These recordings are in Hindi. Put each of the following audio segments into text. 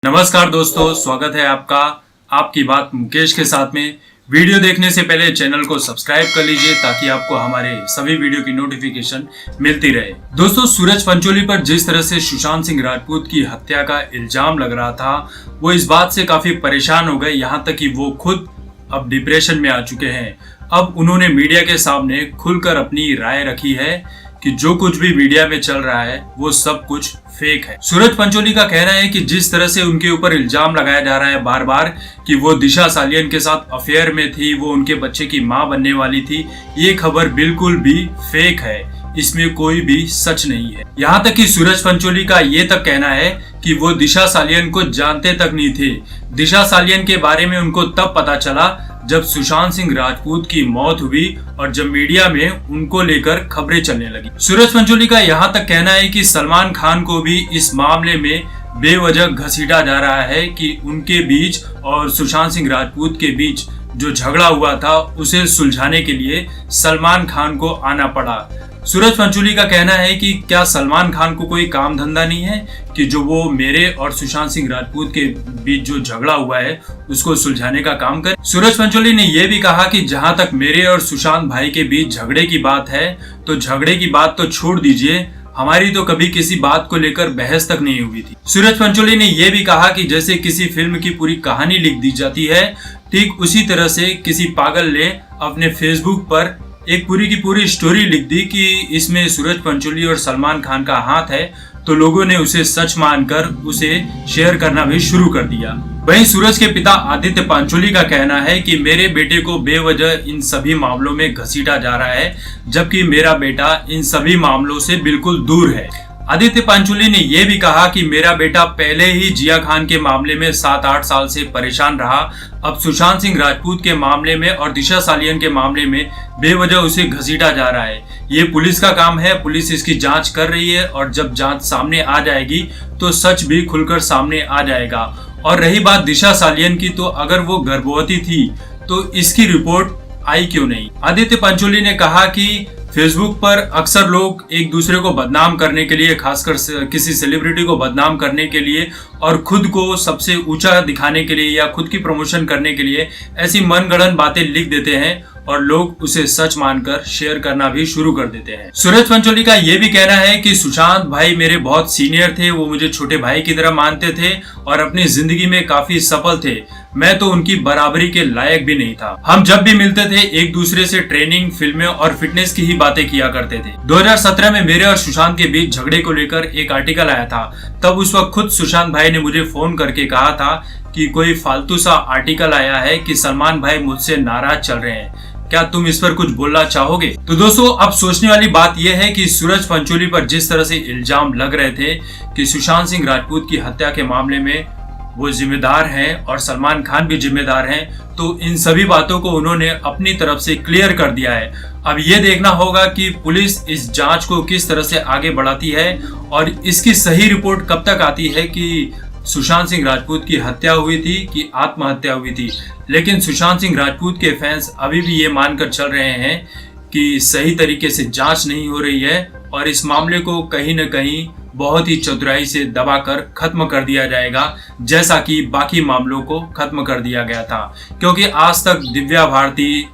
नमस्कार दोस्तों, स्वागत है आपका आपकी बात मुकेश के साथ में। वीडियो देखने से पहले चैनल को सब्सक्राइब कर लीजिए ताकि आपको हमारे सभी वीडियो की नोटिफिकेशन मिलती रहे। दोस्तों, सूरज पंचोली पर जिस तरह से सुशांत सिंह राजपूत की हत्या का इल्जाम लग रहा था, वो इस बात से काफी परेशान हो गए, यहाँ तक कि वो खुद अब डिप्रेशन में आ चुके हैं। अब उन्होंने मीडिया के सामने खुलकर अपनी राय रखी है कि जो कुछ भी मीडिया में चल रहा है वो सब कुछ फेक है। सूरज पंचोली का कहना है कि जिस तरह से उनके ऊपर इल्जाम लगाया जा रहा है बार बार कि वो दिशा सालियन के साथ अफेयर में थी, वो उनके बच्चे की मां बनने वाली थी, ये खबर बिल्कुल भी फेक है, इसमें कोई भी सच नहीं है। यहाँ तक कि सूरज पंचोली का ये तक कहना है कि वो दिशा सालियन को जानते तक नहीं थे। दिशा सालियन के बारे में उनको तब पता चला जब सुशांत सिंह राजपूत की मौत हुई और जब मीडिया में उनको लेकर खबरें चलने लगी। सूरज पंचोली का यहाँ तक कहना है कि सलमान खान को भी इस मामले में बेवजह घसीटा जा रहा है कि उनके बीच और सुशांत सिंह राजपूत के बीच जो झगड़ा हुआ था उसे सुलझाने के लिए सलमान खान को आना पड़ा। सूरज पंचोली का कहना है कि क्या सलमान खान को कोई काम धंधा नहीं है कि जो वो मेरे और सुशांत सिंह राजपूत के बीच जो झगड़ा हुआ है उसको सुलझाने का काम करे। सूरज पंचोली ने यह भी कहा कि जहां तक मेरे और सुशांत भाई के बीच झगड़े की बात है तो झगड़े की बात तो छोड़ दीजिए, हमारी तो कभी किसी बात को लेकर बहस तक नहीं हुई थी। सूरज पंचोली ने यह भी कहा कि जैसे किसी फिल्म की पूरी कहानी लिख दी जाती है, ठीक उसी तरह से किसी पागल ने अपने फेसबुक पर एक पूरी की पूरी स्टोरी लिख दी कि इसमें सूरज पंचोली और सलमान खान का हाथ है, तो लोगों ने उसे सच मानकर उसे शेयर करना भी शुरू कर दिया। वहीं सूरज के पिता आदित्य पंचोली का कहना है कि मेरे बेटे को बेवजह इन सभी मामलों में घसीटा जा रहा है, जबकि मेरा बेटा इन सभी मामलों से बिल्कुल दूर है। आदित्य पंचोली ने यह भी कहा कि मेरा बेटा पहले ही जिया खान के मामले में 7-8 साल से परेशान रहा, अब सुशांत सिंह राजपूत के मामले में और दिशा सालियन के मामले में बेवजह उसे घसीटा जा रहा है। ये पुलिस का काम है, पुलिस इसकी जांच कर रही है और जब जांच सामने आ जाएगी तो सच भी खुलकर सामने आ जाएगा। और रही बात दिशा सालियन की, तो अगर वो गर्भवती थी तो इसकी रिपोर्ट आई क्यों नहीं। आदित्य पंचोली ने कहा कि फेसबुक पर अक्सर लोग एक दूसरे को बदनाम करने के लिए, खासकर किसी सेलिब्रिटी को बदनाम करने के लिए और खुद को सबसे ऊंचा दिखाने के लिए या खुद की प्रमोशन करने के लिए ऐसी मनगढ़ंत बातें लिख देते हैं और लोग उसे सच मानकर शेयर करना भी शुरू कर देते हैं। सूरज पंचोली का यह भी कहना है कि सुशांत भाई मेरे बहुत सीनियर थे, वो मुझे छोटे भाई की तरह मानते थे और अपनी जिंदगी में काफी सफल थे, मैं तो उनकी बराबरी के लायक भी नहीं था। हम जब भी मिलते थे एक दूसरे से ट्रेनिंग, फिल्में और फिटनेस की ही बातें किया करते थे। 2017 में मेरे और सुशांत के बीच झगड़े को लेकर एक आर्टिकल आया था, तब उस वक्त खुद सुशांत भाई ने मुझे फोन करके कहा था कि कोई फालतू सा आर्टिकल आया है कि सलमान भाई मुझसे नाराज चल रहे हैं, क्या तुम इस पर कुछ बोलना चाहोगे। तो दोस्तों, अब सोचने वाली बात यह है कि सूरज पंचोली पर जिस तरह से इल्जाम लग रहे थे कि सुशांत सिंह राजपूत की हत्या के मामले में वो जिम्मेदार हैं और सलमान खान भी जिम्मेदार हैं, तो इन सभी बातों को उन्होंने अपनी तरफ से क्लियर कर दिया है। अब ये देखना होगा कि पुलिस इस जांच को किस तरह से आगे बढ़ाती है और इसकी सही रिपोर्ट कब तक आती है कि सुशांत सिंह राजपूत की हत्या हुई थी कि आत्महत्या हुई थी। लेकिन सुशांत सिंह राजपूत के फैंस अभी भी ये मानकर चल रहे हैं कि सही तरीके से जांच नहीं हो रही है और इस मामले को कहीं न कहीं बहुत ही चतुराई से दबाकर खत्म कर दिया जाएगा, जैसा कि बाकी मामलों को खत्म कर दिया गया था। क्योंकि आज तक दिव्या भारती,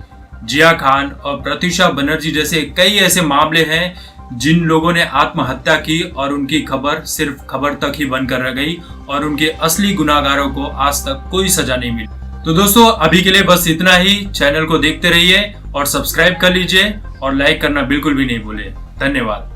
जिया खान और प्रत्युषा बनर्जी जैसे कई ऐसे मामले हैं जिन लोगों ने आत्महत्या की और उनकी खबर सिर्फ खबर तक ही बनकर रह गई और उनके असली गुनाहगारों को आज तक कोई सजा नहीं मिली। तो दोस्तों, अभी के लिए बस इतना ही। चैनल को देखते रहिए और सब्सक्राइब कर लीजिए और लाइक करना बिल्कुल भी नहीं भूले। धन्यवाद।